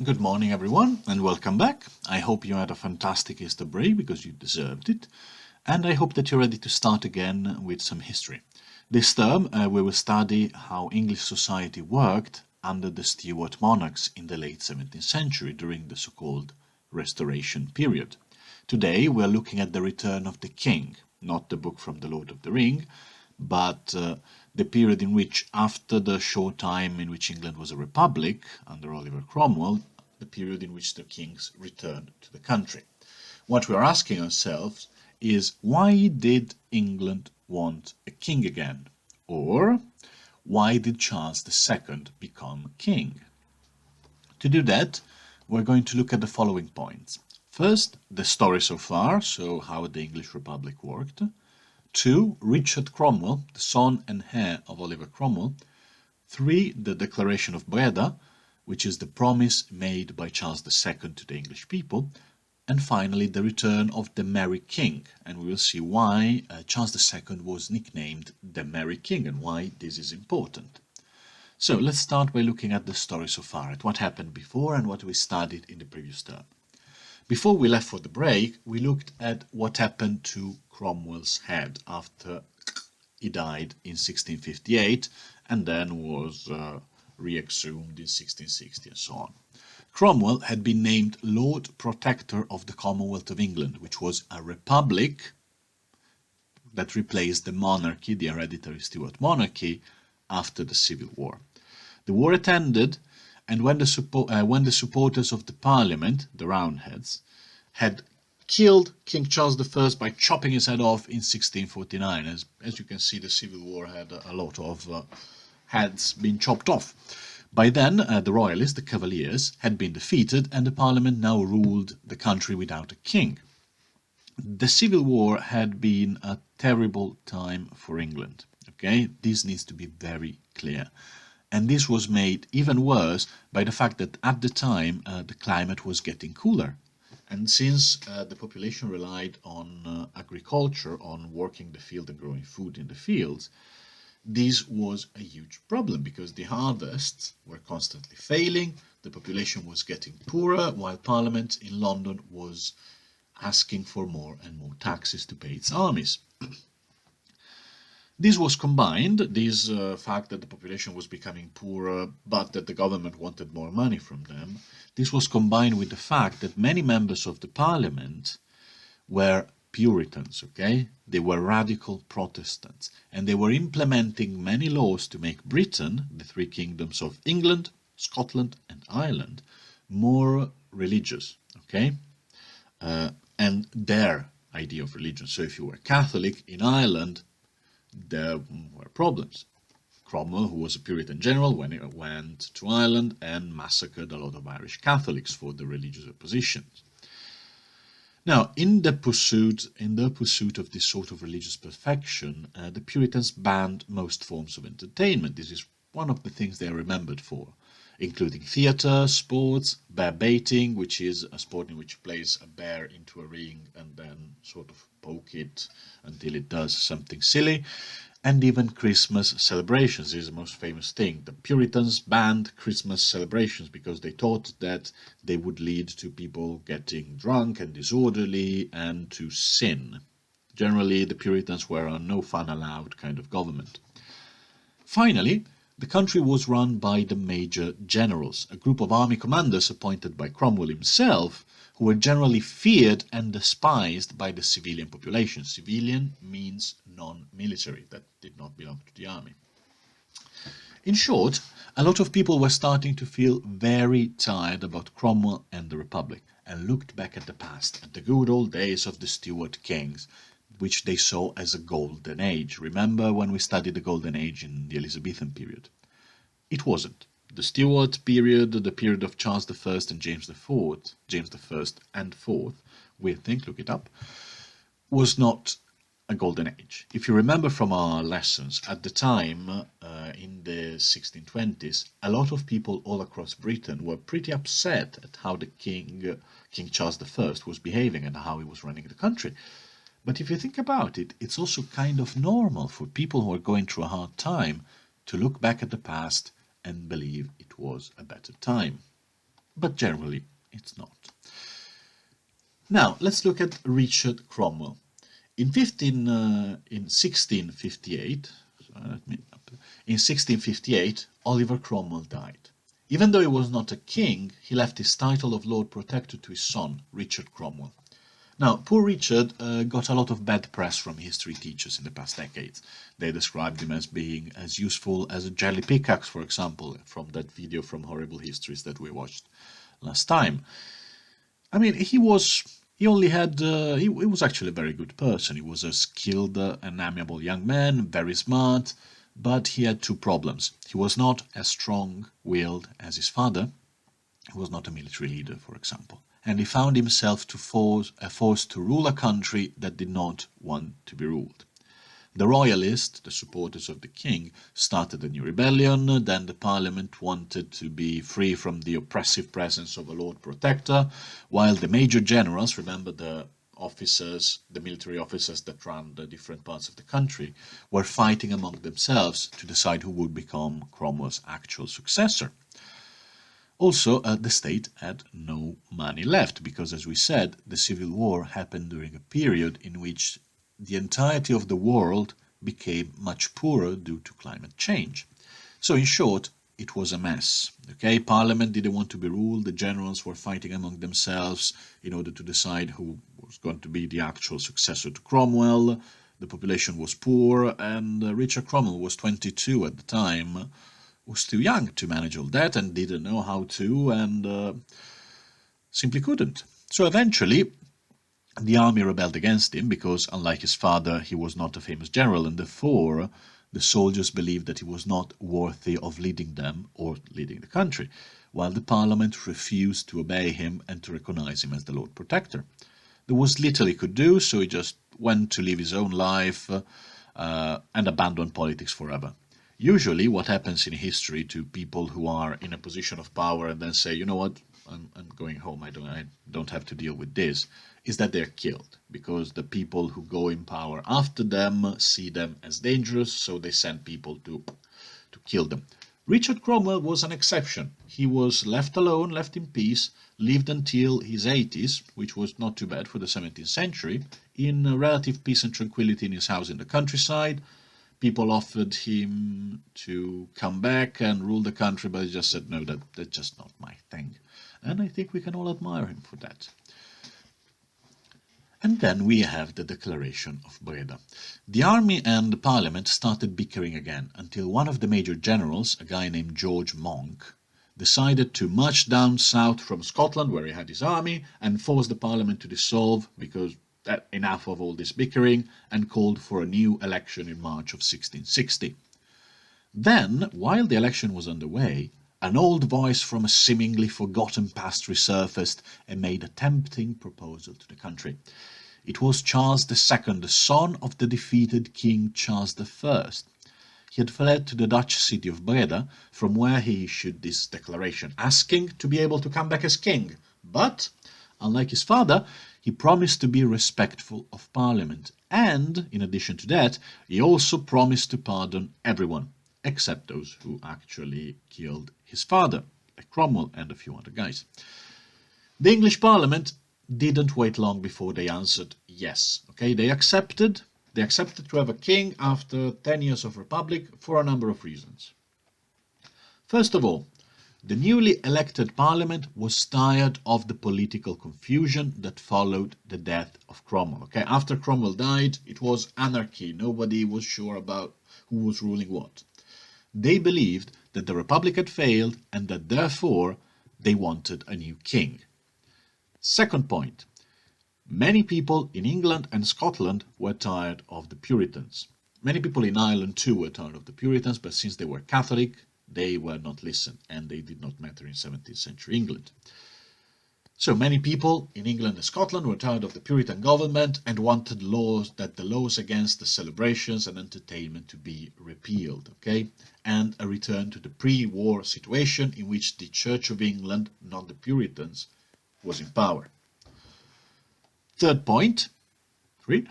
Good morning, everyone, and welcome back. I hope you had a fantastic Easter break because you deserved it, and I hope that you're ready to start again with some history. This term, we will study how English society worked under the Stuart monarchs in the late 17th century during the so-called Restoration period. Today, we're looking at the return of the king, not the book from the Lord of the Ring, but the period in which, after the short time in which England was a republic under Oliver Cromwell, the period in which the kings returned to the country. What we are asking ourselves is, why did England want a king again? Or why did Charles II become king? To do that, we're going to look at the following points. First, the story so far, so how the English Republic worked. Two, Richard Cromwell, the son and heir of Oliver Cromwell. Three, the Declaration of Breda, which is the promise made by Charles II to the English people. And finally, the return of the Merry King, and we will see why Charles II was nicknamed the Merry King and why this is important. So let's start by looking at the story so far, at what happened before and what we studied in the previous term. Before we left for the break, we looked at what happened to Cromwell's head after he died in 1658 and then was re-exhumed in 1660 and so on. Cromwell had been named Lord Protector of the Commonwealth of England, which was a republic that replaced the monarchy, the hereditary Stuart monarchy, after the Civil War. The war had ended, and when the supporters of the Parliament, the Roundheads, had killed King Charles I by chopping his head off in 1649. As you can see, the Civil War had a lot of heads being chopped off. By then, the Royalists, the Cavaliers, had been defeated, and the Parliament now ruled the country without a king. The Civil War had been a terrible time for England. Okay, this needs to be very clear. And this was made even worse by the fact that at the time the climate was getting cooler. And since the population relied on agriculture, on working the field and growing food in the fields, this was a huge problem because the harvests were constantly failing, the population was getting poorer, while Parliament in London was asking for more and more taxes to pay its armies. This was combined, this fact that the population was becoming poorer, but that the government wanted more money from them, this was combined with the fact that many members of the parliament were Puritans, okay? They were radical Protestants, and they were implementing many laws to make Britain, the three kingdoms of England, Scotland, and Ireland, more religious, okay? And their idea of religion. So if you were Catholic in Ireland, there were problems. Cromwell, who was a Puritan general, went to Ireland and massacred a lot of Irish Catholics for the religious oppositions. Now, in their pursuit of this sort of religious perfection, the Puritans banned most forms of entertainment. This is one of the things they are remembered for, including theatre, sports, bear baiting, which is a sport in which you place a bear into a ring and then sort of poke it until it does something silly, and even Christmas celebrations. This is the most famous thing. The Puritans banned Christmas celebrations because they thought that they would lead to people getting drunk and disorderly and to sin. Generally, the Puritans were a no fun allowed kind of government. Finally, the country was run by the major generals, a group of army commanders appointed by Cromwell himself, who were generally feared and despised by the civilian population. Civilian means non-military, that did not belong to the army. In short, a lot of people were starting to feel very tired about Cromwell and the Republic and looked back at the past, at the good old days of the Stuart kings, which they saw as a golden age. Remember when we studied the golden age in the Elizabethan period? It wasn't. The Stuart period, the period of Charles I and James I and IV, we think, look it up, was not a golden age. If you remember from our lessons, at the time, in the 1620s, a lot of people all across Britain were pretty upset at how the King Charles I was behaving and how he was running the country. But if you think about it, it's also kind of normal for people who are going through a hard time to look back at the past and believe it was a better time. but generally it's not. Now, let's look at Richard Cromwell. In 1658, in 1658, Oliver Cromwell died. Even though he was not a king, he left his title of Lord Protector to his son, Richard Cromwell. Now, poor Richard got a lot of bad press from history teachers in the past decades. They described him as being as useful as a jelly pickaxe, for example, from that video from Horrible Histories that we watched last time. I mean, he was actually a very good person. He was a skilled and amiable young man, very smart, but he had two problems. He was not as strong-willed as his father. He was not a military leader, for example. And he found himself forced to rule a country that did not want to be ruled. The royalists, the supporters of the king, started a new rebellion. Then the parliament wanted to be free from the oppressive presence of a Lord Protector, while the major generals, remember the military officers that ran the different parts of the country, were fighting among themselves to decide who would become Cromwell's actual successor. Also, the state had no money left because, as we said, the Civil War happened during a period in which the entirety of the world became much poorer due to climate change. So, in short, it was a mess. Okay, Parliament didn't want to be ruled, the generals were fighting among themselves in order to decide who was going to be the actual successor to Cromwell. The population was poor, and Richard Cromwell was 22 at the time. Was too young to manage all that and didn't know how to, and simply couldn't. So eventually the army rebelled against him because, unlike his father, he was not a famous general, and therefore the soldiers believed that he was not worthy of leading them or leading the country, while the parliament refused to obey him and to recognize him as the Lord Protector. There was little he could do, so he just went to live his own life and abandoned politics forever. Usually what happens in history to people who are in a position of power and then say, you know what, I'm going home, I don't have to deal with this, is that they're killed, because the people who go in power after them see them as dangerous, so they send people to kill them. Richard Cromwell was an exception. He was left alone, left in peace, lived until his 80s, which was not too bad for the 17th century, in relative peace and tranquility in his house in the countryside. People offered him to come back and rule the country, but he just said, no, that's just not my thing. And I think we can all admire him for that. And then we have the Declaration of Breda. The army and the parliament started bickering again, until one of the major generals, a guy named George Monk, decided to march down south from Scotland, where he had his army, and force the parliament to dissolve, because enough of all this bickering, and called for a new election in March of 1660. Then, while the election was underway, an old voice from a seemingly forgotten past resurfaced and made a tempting proposal to the country. It was Charles II, the son of the defeated King Charles I. He had fled to the Dutch city of Breda, from where he issued this declaration, asking to be able to come back as king. But, unlike his father, he promised to be respectful of Parliament, and, in addition to that, he also promised to pardon everyone, except those who actually killed his father, like Cromwell and a few other guys. The English Parliament didn't wait long before they answered yes. Okay, they accepted to have a king after 10 years of republic for a number of reasons. First of all, the newly elected parliament was tired of the political confusion that followed the death of Cromwell. Okay, after Cromwell died, it was anarchy. Nobody was sure about who was ruling what. They believed that the republic had failed and that therefore they wanted a new king. Second point, many people in England and Scotland were tired of the Puritans. Many people in Ireland too were tired of the Puritans, but since they were Catholic, they were not listened, and they did not matter in 17th century England. So many people in England and Scotland were tired of the Puritan government and wanted the laws against the celebrations and entertainment to be repealed, okay? And a return to the pre-war situation in which the Church of England, not the Puritans, was in power. Third point, 3.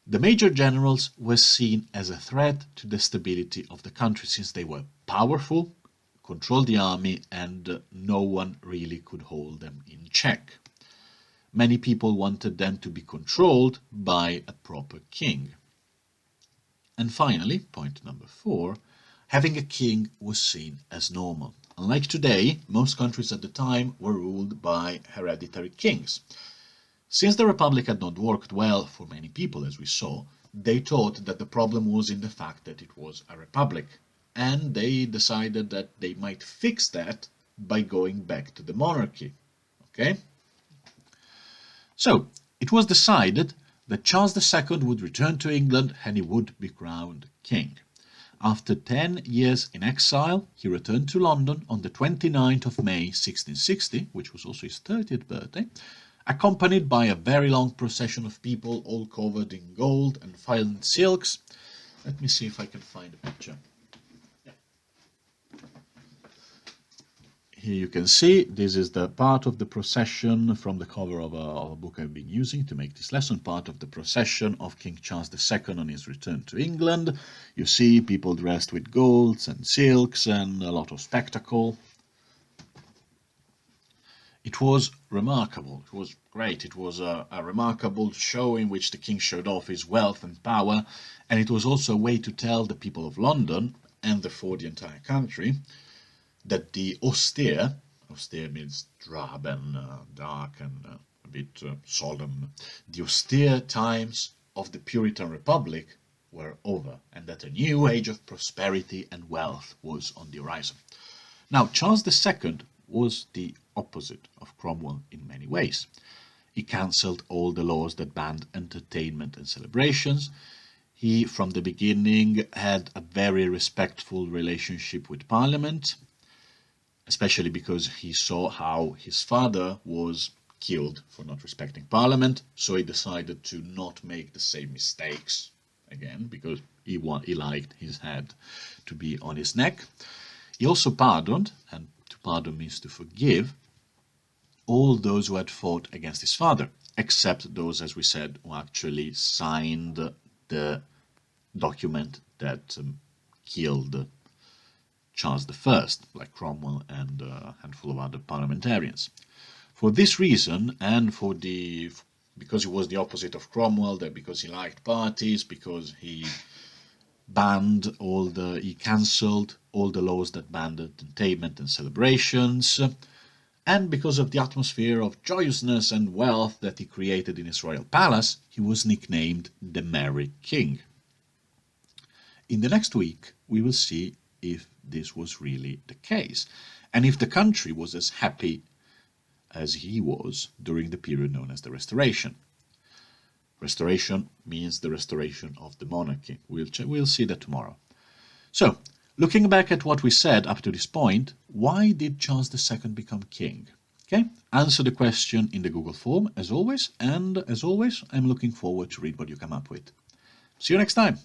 The major generals were seen as a threat to the stability of the country since they were powerful, control the army, and no one really could hold them in check. Many people wanted them to be controlled by a proper king. And finally, point number 4, having a king was seen as normal. Unlike today, most countries at the time were ruled by hereditary kings. Since the republic had not worked well for many people, as we saw, they thought that the problem was in the fact that it was a republic, and they decided that they might fix that by going back to the monarchy. Okay? So, it was decided that Charles II would return to England and he would be crowned king. After 10 years in exile, he returned to London on the 29th of May 1660, which was also his 30th birthday, accompanied by a very long procession of people all covered in gold and fine silks. Let me see if I can find a picture. Here you can see, this is the part of the procession from the cover of a book I've been using to make this lesson, part of the procession of King Charles II on his return to England. You see people dressed with golds and silks and a lot of spectacle. It was remarkable, it was great, it was a remarkable show in which the king showed off his wealth and power, and it was also a way to tell the people of London, and therefore the entire country, that the austere means drab and dark and a bit solemn, the austere times of the Puritan Republic were over, and that a new age of prosperity and wealth was on the horizon. Now, Charles II was the opposite of Cromwell in many ways. He cancelled all the laws that banned entertainment and celebrations. He, from the beginning, had a very respectful relationship with Parliament, especially because he saw how his father was killed for not respecting Parliament, so he decided to not make the same mistakes again, because he liked his head to be on his neck. He also pardoned, and to pardon means to forgive, all those who had fought against his father, except those, as we said, who actually signed the document that killed Charles I, like Cromwell and a handful of other parliamentarians. For this reason, and because he was the opposite of Cromwell, that because he liked parties, because he cancelled all the laws that banned entertainment and celebrations, and because of the atmosphere of joyousness and wealth that he created in his royal palace, he was nicknamed the Merry King. In the next week, we will see if this was really the case, and if the country was as happy as he was during the period known as the Restoration. Restoration means the restoration of the monarchy. We'll see that tomorrow. So, looking back at what we said up to this point, why did Charles II become king? Okay, answer the question in the Google form as always, and as always, I'm looking forward to read what you come up with. See you next time.